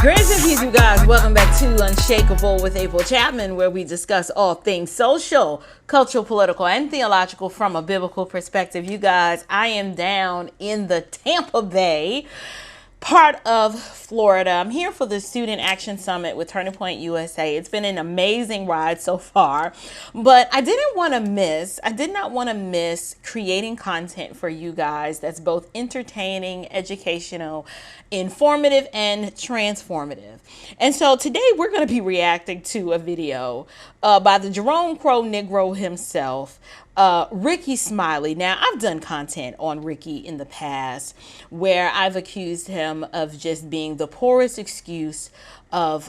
Grace and peace, you guys. Welcome back to Unshakable with April Chapman, where we discuss all things social, cultural, political, and theological from a biblical perspective. You guys, I am down in the Tampa Bay part of Florida. I'm here for the Student Action Summit with Turning Point USA. It's been an amazing ride so far, but I did not want to miss creating content for you guys that's both entertaining, educational, informative, and transformative. And so today we're going to be reacting to a video by the Jerome Crow Negro himself, Ricky Smiley. Now, I've done content on Ricky in the past where I've accused him of just being the poorest excuse of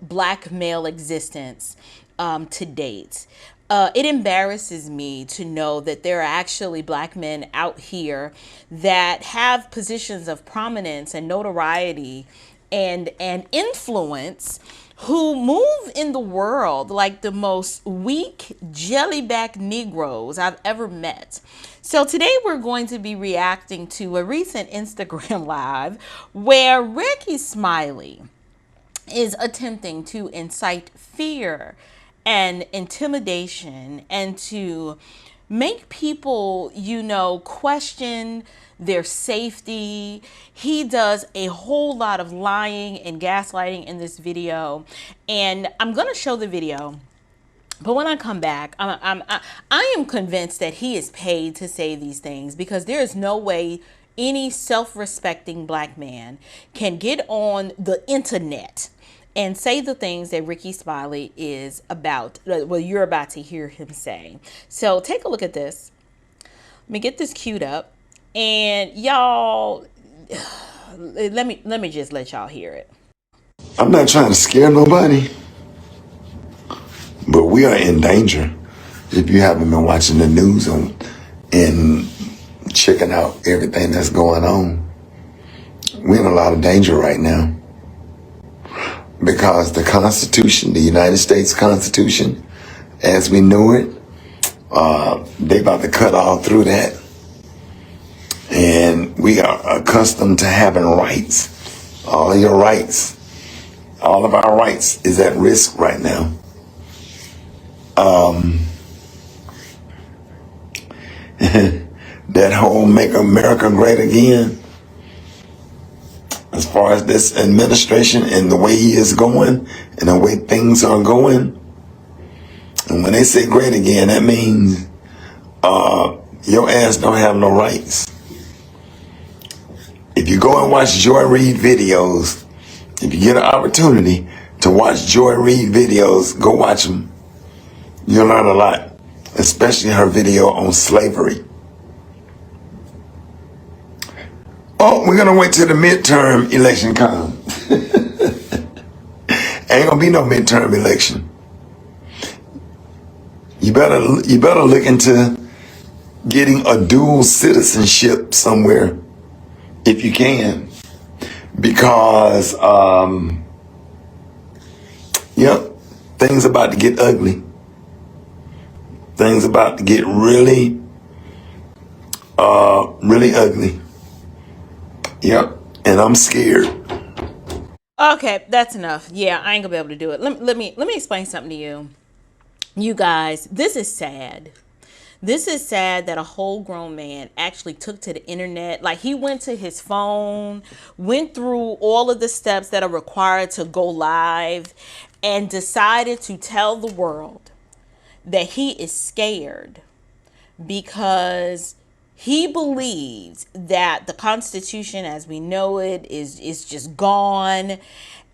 black male existence to date. It embarrasses me to know that there are actually black men out here that have positions of prominence and notoriety and influence who move in the world like the most weak, jellyback Negroes I've ever met. So today we're going to be reacting to a recent Instagram Live where Ricky Smiley is attempting to incite fear and intimidation and to make people, question their safety. He does a whole lot of lying and gaslighting in this video, and I'm going to show the video. But when I come back, I am convinced that he is paid to say these things, because there is no way any self-respecting black man can get on the internet and say the things that Ricky Smiley is about, well, you're about to hear him say. So take a look at this. Let me get this queued up. And y'all, let me just let y'all hear it. I'm not trying to scare nobody, but we are in danger. If you haven't been watching the news and checking out everything that's going on, we're in a lot of danger right now. Because the Constitution, the United States Constitution, as we know it, they about to cut all through that. And we are accustomed to having rights. All your rights, all of our rights is at risk right now. That whole Make America Great Again, as far as this administration and the way he is going and the way things are going. And when they say great again, that means your ass don't have no rights. If you go and watch Joy Reid videos, if you get an opportunity to watch Joy Reid videos, go watch them. You'll learn a lot, especially her video on slavery. Oh, we're gonna wait till the midterm election comes. Ain't gonna be no midterm election. You better look into getting a dual citizenship somewhere if you can, because things about to get ugly. Things about to get really ugly. Yep, and I'm scared. Okay, that's enough. Yeah, I ain't gonna be able to do it. Let me explain something to you. You guys, this is sad. This is sad that a whole grown man actually took to the internet. Like, he went to his phone, went through all of the steps that are required to go live, and decided to tell the world that he is scared because he believes that the Constitution as we know it is just gone,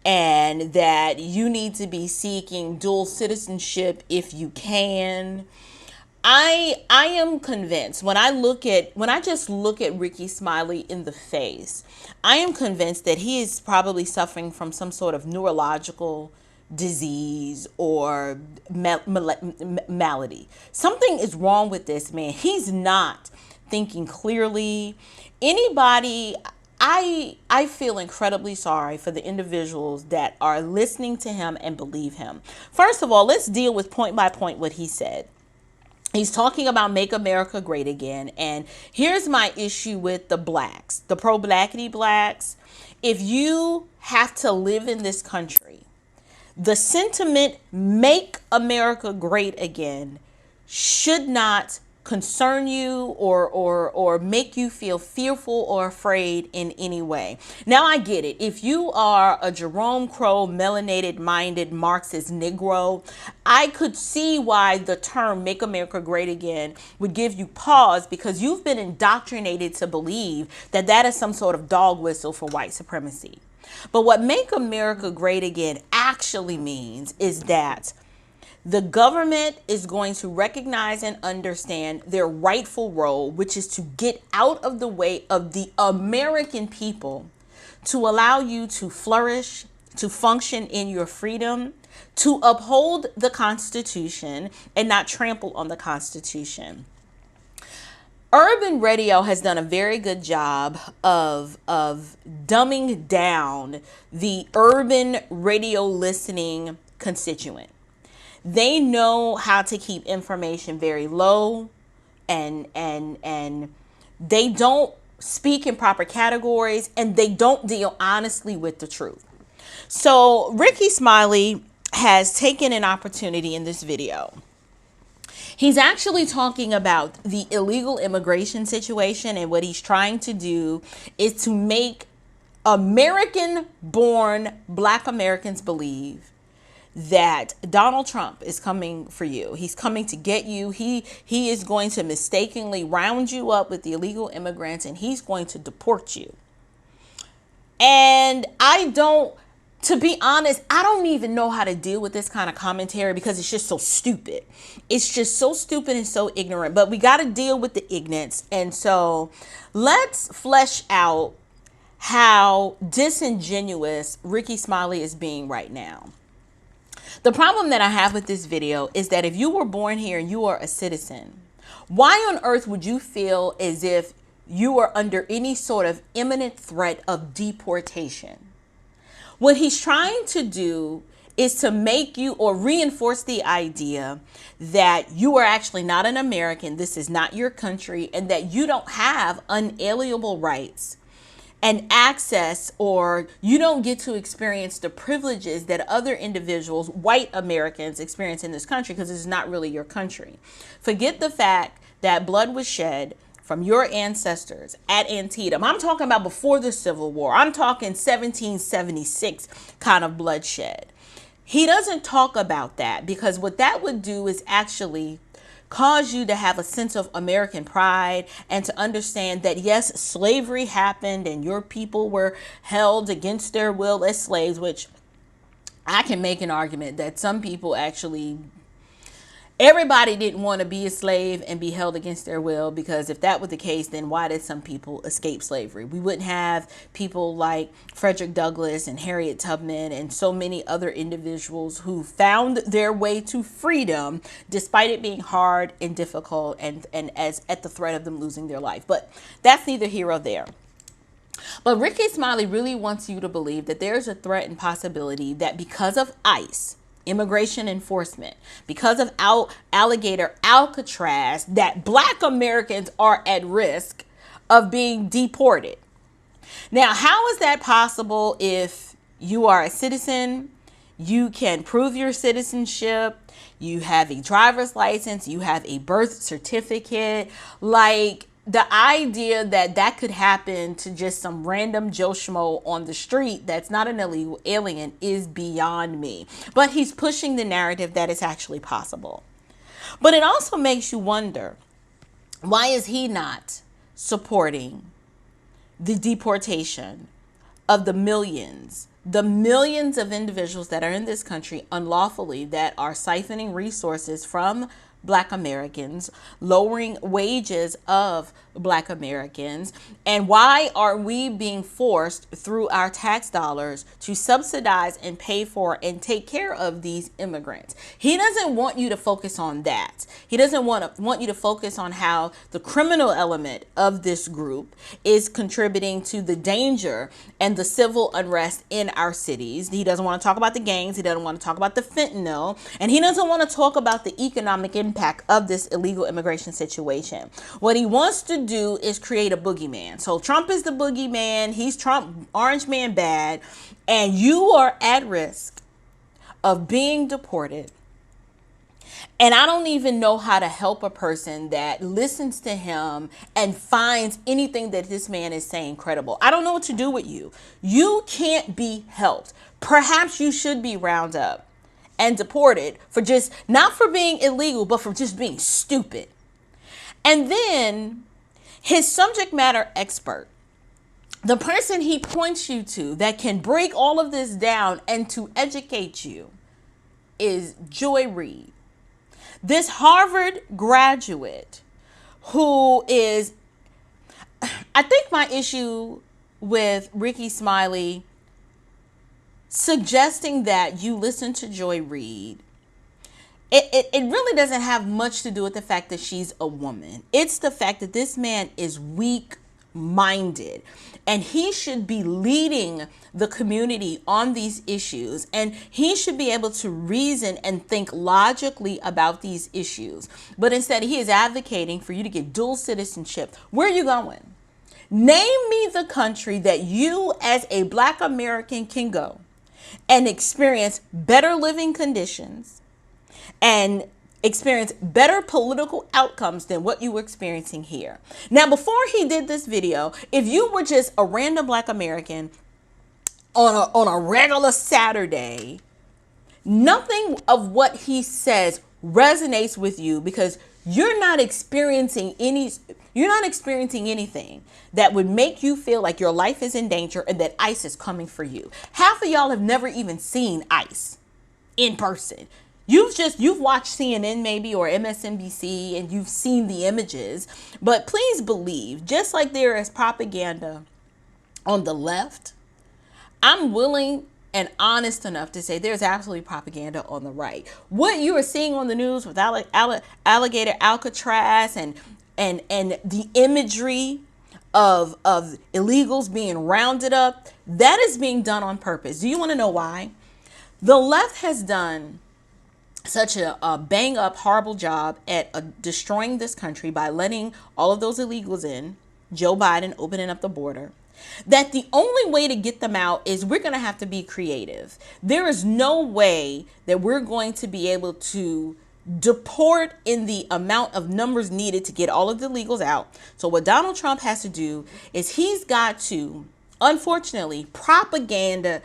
and that you need to be seeking dual citizenship if you can. I am convinced when I just look at Ricky Smiley in the face, I am convinced that he is probably suffering from some sort of neurological disease or malady. Something is wrong with this man. He's not thinking clearly. Anybody, I feel incredibly sorry for the individuals that are listening to him and believe him. First of all, let's deal with point by point what he said. He's talking about make America great again. And here's my issue with the blacks, the pro-blackity blacks. If you have to live in this country, the sentiment make America great again should not concern you or make you feel fearful or afraid in any way. Now I get it. If you are a Jerome Crow melanated minded Marxist Negro, I could see why the term make America great again would give you pause, because you've been indoctrinated to believe that that is some sort of dog whistle for white supremacy. But what make America great again actually means is that the government is going to recognize and understand their rightful role, which is to get out of the way of the American people, to allow you to flourish, to function in your freedom, to uphold the Constitution and not trample on the Constitution. Urban radio has done a very good job of dumbing down the urban radio listening constituent. They know how to keep information very low, and they don't speak in proper categories, and they don't deal honestly with the truth. So Ricky Smiley has taken an opportunity in this video. He's actually talking about the illegal immigration situation, and what he's trying to do is to make American-born Black Americans believe that Donald Trump is coming for you. He's coming to get you. He is going to mistakenly round you up with the illegal immigrants, and he's going to deport you. And to be honest, I don't even know how to deal with this kind of commentary, because it's just so stupid. It's just so stupid and so ignorant, but we got to deal with the ignorance. And so let's flesh out how disingenuous Ricky Smiley is being right now. The problem that I have with this video is that if you were born here and you are a citizen, why on earth would you feel as if you are under any sort of imminent threat of deportation? What he's trying to do is to make you, or reinforce the idea that you are actually not an American, this is not your country, and that you don't have unalienable rights and access, or you don't get to experience the privileges that other individuals, white Americans, experience in this country, because it's not really your country. Forget the fact that blood was shed from your ancestors at Antietam. I'm talking about before the Civil War. I'm talking 1776 kind of bloodshed. He doesn't talk about that, because what that would do is actually cause you to have a sense of American pride, and to understand that yes, slavery happened and your people were held against their will as slaves, which I can make an argument that some people actually, everybody didn't want to be a slave and be held against their will, because if that were the case, then why did some people escape slavery? We wouldn't have people like Frederick Douglass and Harriet Tubman and so many other individuals who found their way to freedom despite it being hard and difficult, and as at the threat of them losing their life. But that's neither here or there. But Ricky Smiley really wants you to believe that there's a threat and possibility that because of ICE, immigration enforcement, because of Alligator Alcatraz, that Black Americans are at risk of being deported. Now, how is that possible if you are a citizen? You can prove your citizenship. You have a driver's license. You have a birth certificate. Like, the idea that that could happen to just some random Joe Schmo on the street that's not an illegal alien is beyond me. But he's pushing the narrative that it's actually possible. But it also makes you wonder, why is he not supporting the deportation of the millions of individuals that are in this country unlawfully, that are siphoning resources from Black Americans, lowering wages of Black Americans? And why are we being forced through our tax dollars to subsidize and pay for and take care of these immigrants? He doesn't want you to focus on that. He doesn't want you to focus on how the criminal element of this group is contributing to the danger and the civil unrest in our cities. He doesn't want to talk about the gangs. He doesn't want to talk about the fentanyl. And he doesn't want to talk about the economic and impact of this illegal immigration situation. What he wants to do is create a boogeyman. So Trump is the boogeyman. He's Trump, orange man bad. And you are at risk of being deported. And I don't even know how to help a person that listens to him and finds anything that this man is saying credible. I don't know what to do with you. You can't be helped. Perhaps you should be rounded up and deported for just, not for being illegal, but for just being stupid. And then his subject matter expert, the person he points you to that can break all of this down and to educate you, is Joy Reid. This Harvard graduate who is, I think my issue with Ricky Smiley suggesting that you listen to Joy Reid, it really doesn't have much to do with the fact that she's a woman. It's the fact that this man is weak-minded and he should be leading the community on these issues, and he should be able to reason and think logically about these issues. But instead, he is advocating for you to get dual citizenship. Where are you going? Name me the country that you as a Black American can go and experience better living conditions and experience better political outcomes than what you were experiencing here. Now, before he did this video, if you were just a random Black American on a regular Saturday, nothing of what he says resonates with you because you're not experiencing anything that would make you feel like your life is in danger and that ICE is coming for you. Half of y'all have never even seen ICE in person. You've watched CNN maybe or MSNBC and you've seen the images, but please believe, just like there is propaganda on the left, I'm willing and honest enough to say there's absolutely propaganda on the right. What you are seeing on the news with Alligator Alcatraz and the imagery of illegals being rounded up, that is being done on purpose. Do you want to know why? The left has done such a bang up, horrible job at destroying this country by letting all of those illegals in, Joe Biden opening up the border, that the only way to get them out is we're going to have to be creative. There is no way that we're going to be able to deport in the amount of numbers needed to get all of the illegals out. So what Donald Trump has to do is he's got to, unfortunately, propagandize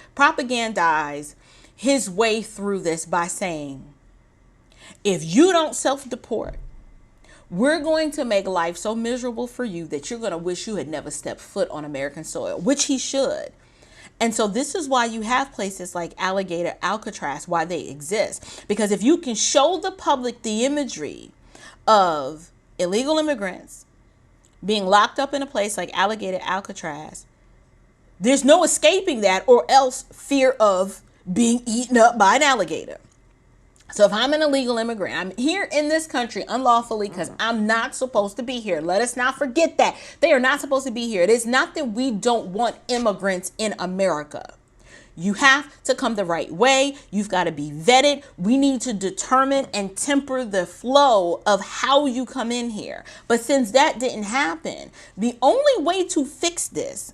his way through this by saying, if you don't self-deport, we're going to make life so miserable for you that you're going to wish you had never stepped foot on American soil, which he should. And so this is why you have places like Alligator Alcatraz, why they exist. Because if you can show the public the imagery of illegal immigrants being locked up in a place like Alligator Alcatraz, there's no escaping that, or else fear of being eaten up by an alligator. So if I'm an illegal immigrant, I'm here in this country unlawfully because I'm not supposed to be here. Let us not forget that. They are not supposed to be here. It is not that we don't want immigrants in America. You have to come the right way. You've got to be vetted. We need to determine and temper the flow of how you come in here. But since that didn't happen, the only way to fix this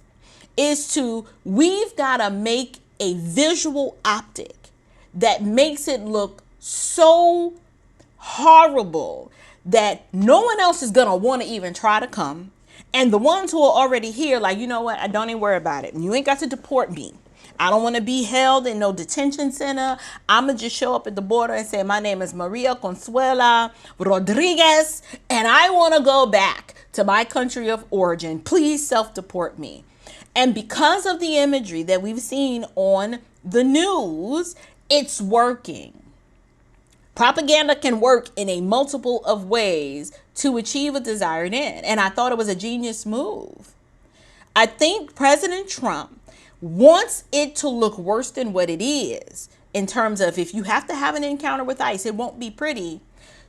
is we've got to make a visual optic that makes it look so horrible that no one else is gonna want to even try to come, and the ones who are already here, like, you know what, I don't even worry about it. You ain't got to deport me. I don't want to be held in no detention center. I'ma just show up at the border and say, my name is Maria Consuela Rodriguez and I want to go back to my country of origin. Please self-deport me. And because of the imagery that we've seen on the news, it's working. Propaganda can work in a multiple of ways to achieve a desired end. And I thought it was a genius move. I think President Trump wants it to look worse than what it is in terms of, if you have to have an encounter with ICE, it won't be pretty,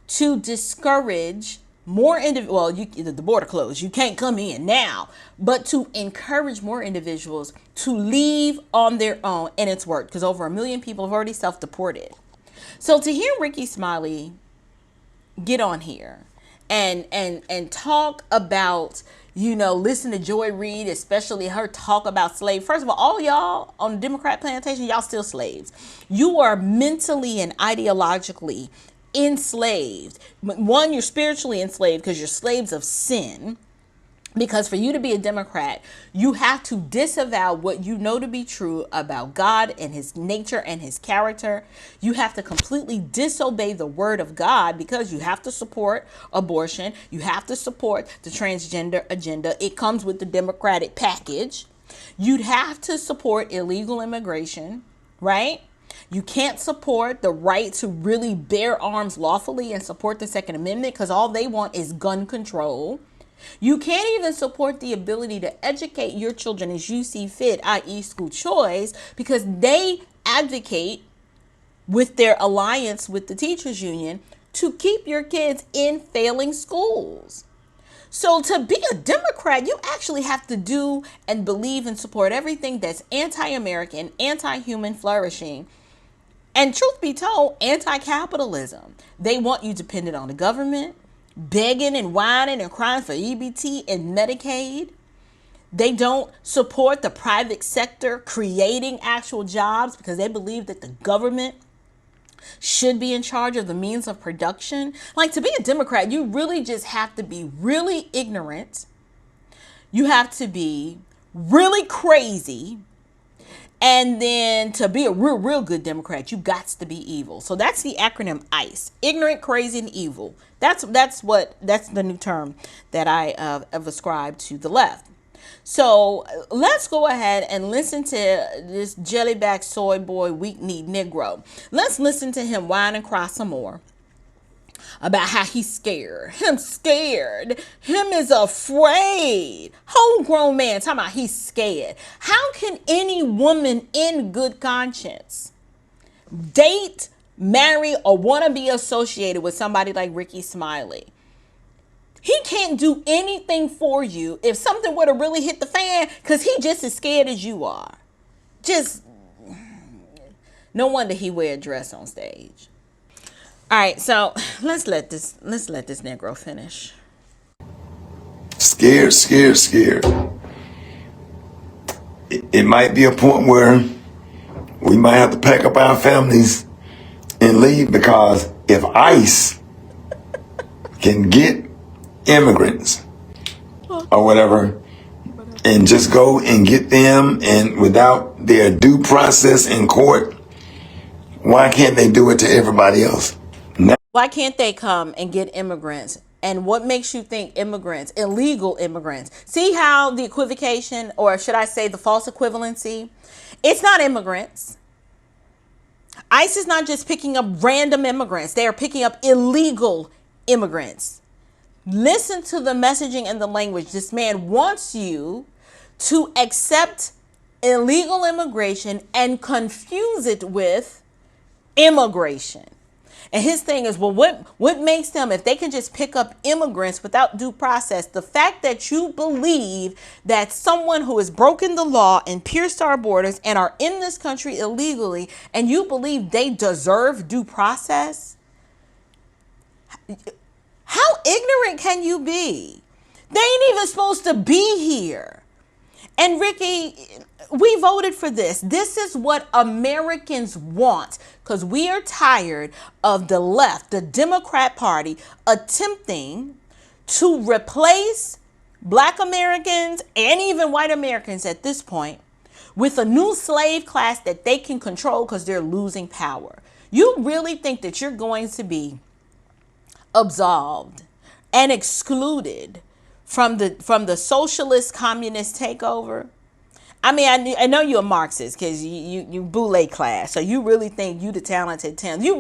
to discourage more individuals. Well, the border closed. You can't come in now. But to encourage more individuals to leave on their own. And it's worked because over 1 million people have already self-deported. So to hear Ricky Smiley get on here and talk about, listen to Joy Reid, especially her talk about slaves. First of all y'all on the Democrat plantation, y'all still slaves. You are mentally and ideologically enslaved. One, you're spiritually enslaved because you're slaves of sin. Because for you to be a Democrat, you have to disavow what you know to be true about God and his nature and his character. You have to completely disobey the word of God because you have to support abortion. You have to support the transgender agenda. It comes with the Democratic package. You'd have to support illegal immigration, right? You can't support the right to really bear arms lawfully and support the Second Amendment because all they want is gun control. You can't even support the ability to educate your children as you see fit, i.e. school choice, because they advocate with their alliance with the teachers union to keep your kids in failing schools. So to be a Democrat, you actually have to do and believe and support everything that's anti-American, anti-human flourishing, and truth be told, anti-capitalism. They want you dependent on the government, begging and whining and crying for EBT and Medicaid. They don't support the private sector creating actual jobs because they believe that the government should be in charge of the means of production. Like, to be a Democrat, you really just have to be really ignorant. You have to be really crazy. And then to be a real good Democrat, you got to be evil. So that's the acronym ICE: ignorant, crazy, and evil. That's the new term that I have ascribed to the left. So let's go ahead and listen to this jellyback soy boy, weak-kneed Negro. Let's listen to him whine and cry some more about how he's scared. Him scared. Him is afraid. Whole grown man talking about he's scared. How can any woman in good conscience date, marry, or want to be associated with somebody like Ricky Smiley? He can't do anything for you if something were to really hit the fan because he just as scared as you are. Just no wonder he wear a dress on stage. All right, so let's let this Negro finish. Scared. It might be a point where we might have to pack up our families and leave, because if ICE can get immigrants or whatever and just go and get them and without their due process in court, why can't they do it to everybody else? Why can't they come and get immigrants? And what makes you think immigrants, illegal immigrants? See how the equivocation, or should I say the false equivalency? It's not immigrants. ICE is not just picking up random immigrants. They are picking up illegal immigrants. Listen to the messaging and the language. This man wants you to accept illegal immigration and confuse it with immigration. And his thing is, well, what makes them, if they can just pick up immigrants without due process, the fact that you believe that someone who has broken the law and pierced our borders and are in this country illegally, and you believe they deserve due process? How ignorant can you be? They ain't even supposed to be here. And Ricky, we voted for this. This is what Americans want, because we are tired of the left, the Democrat Party, attempting to replace Black Americans and even white Americans at this point with a new slave class that they can control because they're losing power. You really think that you're going to be absolved and excluded from the socialist communist takeover? I mean, I know you're a Marxist because you boule class, so you really think you the talented 10. You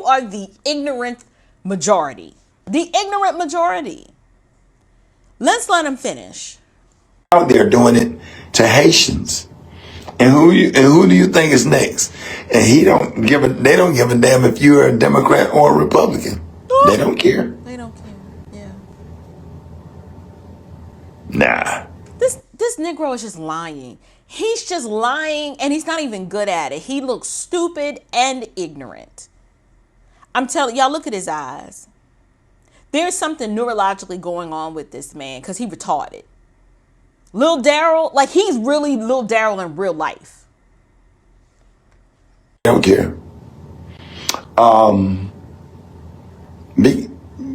are the ignorant majority. The ignorant majority. Let's let him finish. Out there doing it to Haitians. And who do you think is next? And they don't give a damn if you're a Democrat or a Republican. They don't care. They don't care. Yeah. Nah. This Negro is just lying. He's just lying, and he's not even good at it. He looks stupid and ignorant. I'm telling y'all, look at his eyes. There's something neurologically going on with this man because he retarded. Lil Daryl, like he's really Lil Daryl in real life. Don't care.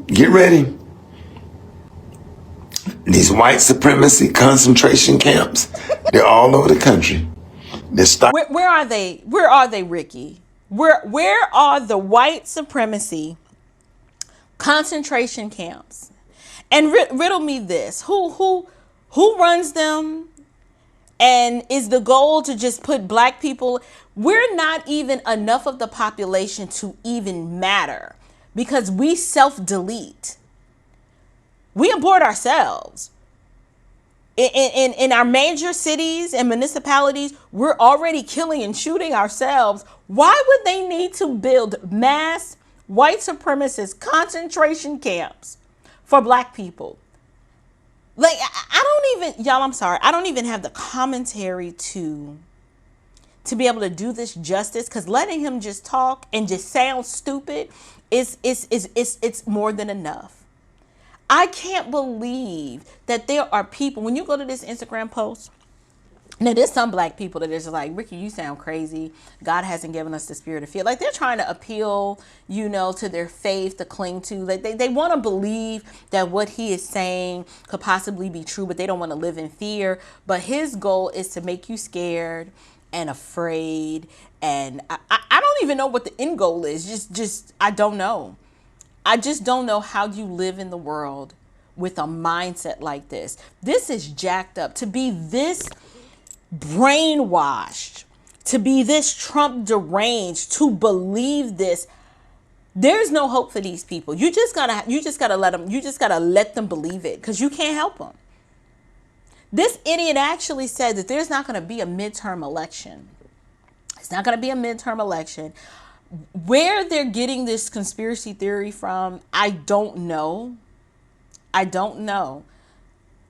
Get ready. These white supremacy concentration camps, they're all over the country. Where are they? Where are they, Ricky? Where are the white supremacy concentration camps? And riddle me this: who runs them? And is the goal to just put black people? We're not even enough of the population to even matter because we self-delete. We abort ourselves. In our major cities and municipalities, we're already killing and shooting ourselves. Why would they need to build mass white supremacist concentration camps for black people? Like, I don't even, y'all, I'm sorry. I don't even have the commentary to be able to do this justice, because letting him just talk and just sound stupid it's more than enough. I can't believe that there are people, when you go to this Instagram post, now there's some black people that are just like, Ricky, you sound crazy. God hasn't given us the spirit of fear. Like, they're trying to appeal, to their faith, to cling to. Like, they want to believe that what he is saying could possibly be true, but they don't want to live in fear. But his goal is to make you scared and afraid. And I don't even know what the end goal is. Just I don't know. I just don't know how you live in the world with a mindset like this. This is jacked up. To be this brainwashed, to be this Trump deranged, to believe this, there's no hope for these people. You just gotta let them believe it, because you can't help them. This idiot actually said that there's not going to be a midterm election. It's not going to be a midterm election. Where they're getting this conspiracy theory from, I don't know.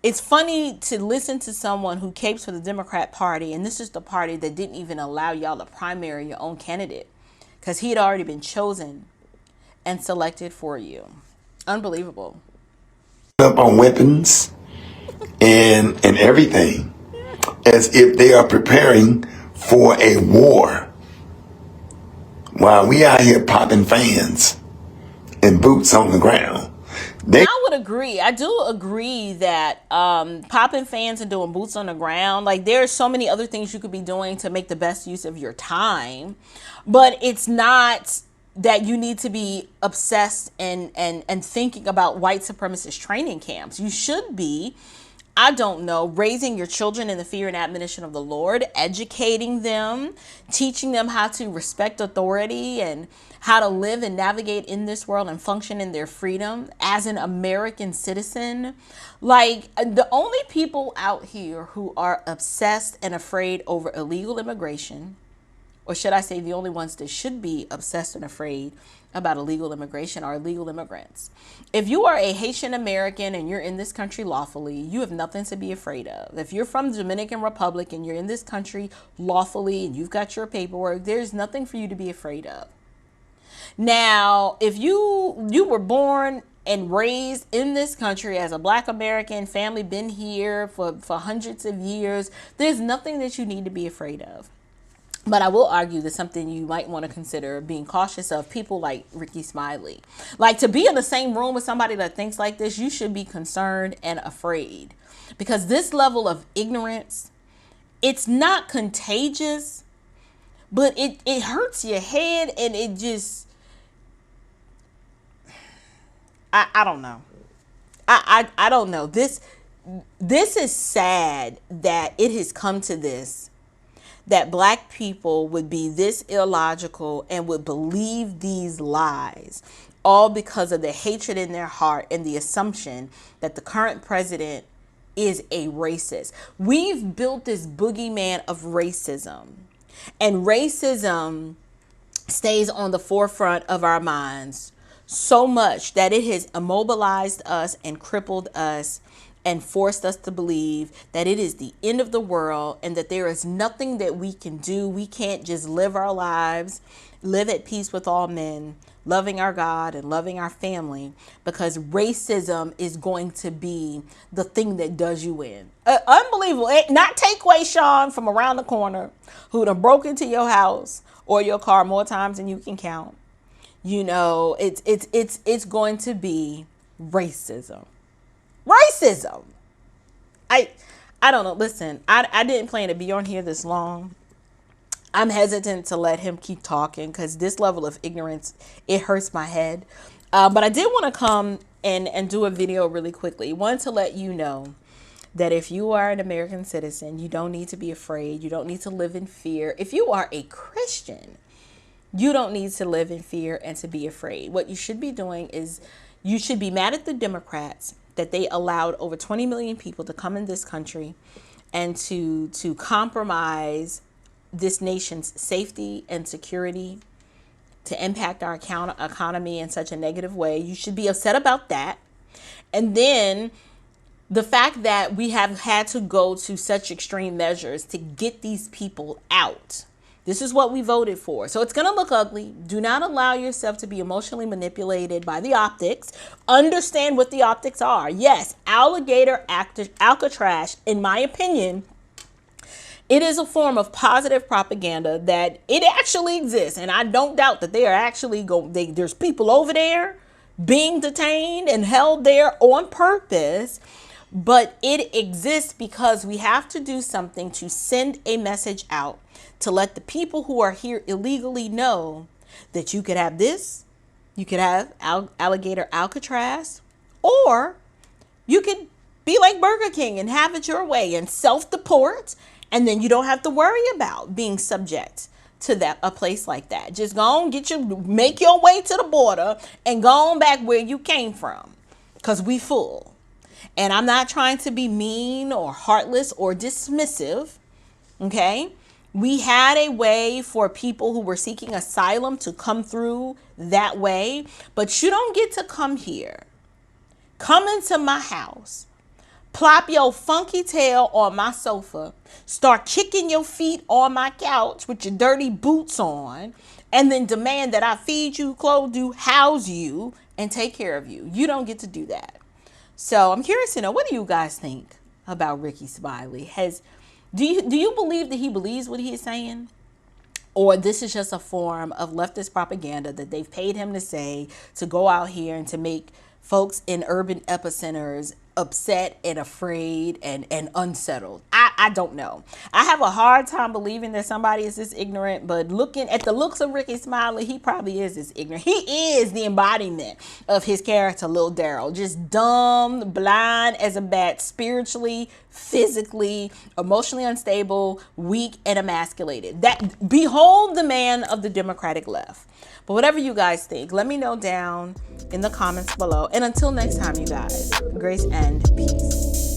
It's funny to listen to someone who capes for the Democrat Party, and this is the party that didn't even allow y'all to primary your own candidate, because he had already been chosen and selected for you. Unbelievable. Up on weapons and everything, as if they are preparing for a war, while we out here popping fans and boots on the ground. I would agree. I do agree that popping fans and doing boots on the ground, like, there are so many other things you could be doing to make the best use of your time. But it's not that you need to be obsessed and thinking about white supremacist training camps. You should be, I don't know, raising your children in the fear and admonition of the Lord, educating them, teaching them how to respect authority and how to live and navigate in this world and function in their freedom as an American citizen. Like, the only people out here who are obsessed and afraid over illegal immigration, or should I say the only ones that should be obsessed and afraid about illegal immigration, are illegal immigrants. If you are a Haitian American and you're in this country lawfully, you have nothing to be afraid of. If you're from the Dominican Republic and you're in this country lawfully and you've got your paperwork, there's nothing for you to be afraid of. Now, if you were born and raised in this country as a Black American, family been here for hundreds of years, there's nothing that you need to be afraid of. But I will argue that something you might want to consider being cautious of, people like Ricky Smiley. Like, to be in the same room with somebody that thinks like this, you should be concerned and afraid. Because this level of ignorance, it's not contagious, but it hurts your head, and it just, I don't know. I don't know. This is sad that it has come to this, that Black people would be this illogical and would believe these lies, all because of the hatred in their heart and the assumption that the current president is a racist. We've built this boogeyman of racism, and racism stays on the forefront of our minds so much that it has immobilized us and crippled us and forced us to believe that it is the end of the world and that there is nothing that we can do. We can't just live our lives, live at peace with all men, loving our God and loving our family, because racism is going to be the thing that does you in. Unbelievable. Not Takeaway Sean from around the corner who done broke into your house or your car more times than you can count. You know, it's going to be racism. Racism. I don't know. Listen, I didn't plan to be on here this long. I'm hesitant to let him keep talking because this level of ignorance, it hurts my head. But I did want to come and do a video really quickly. One, to let you know that if you are an American citizen, you don't need to be afraid. You don't need to live in fear. If you are a Christian, you don't need to live in fear and to be afraid. What you should be doing is you should be mad at the Democrats that they allowed over 20 million people to come in this country and to compromise this nation's safety and security, to impact our economy in such a negative way. You should be upset about that. And then the fact that we have had to go to such extreme measures to get these people out. This is what we voted for. So it's going to look ugly. Do not allow yourself to be emotionally manipulated by the optics. Understand what the optics are. Yes, Alligator Alcatraz, in my opinion, it is a form of positive propaganda that it actually exists. And I don't doubt that they are actually there's people over there being detained and held there on purpose. But it exists because we have to do something to send a message out to let the people who are here illegally know that you could have this, you could have Alligator Alcatraz, or you could be like Burger King and have it your way and self-deport, and then you don't have to worry about being subject to a place like that. Just go on, make your way to the border and go on back where you came from, because we full. And I'm not trying to be mean or heartless or dismissive, okay? We had a way for people who were seeking asylum to come through that way, but you don't get to come here. Come into my house, plop your funky tail on my sofa, start kicking your feet on my couch with your dirty boots on, and then demand that I feed you, clothe you, house you, and take care of you. You don't get to do that. So I'm curious to know, what do you guys think about Ricky Smiley? Do you believe that he believes what he is saying? Or this is just a form of leftist propaganda that they've paid him to say, to go out here and to make folks in urban epicenters upset and afraid and unsettled? I don't know. I have a hard time believing that somebody is this ignorant, but looking at the looks of Ricky Smiley, he probably is this ignorant. He is the embodiment of his character, Lil Daryl. Just dumb, blind as a bat, spiritually, physically, emotionally unstable, weak, and emasculated. Behold the man of the Democratic left. But whatever you guys think, let me know down in the comments below. And until next time, you guys, grace and peace.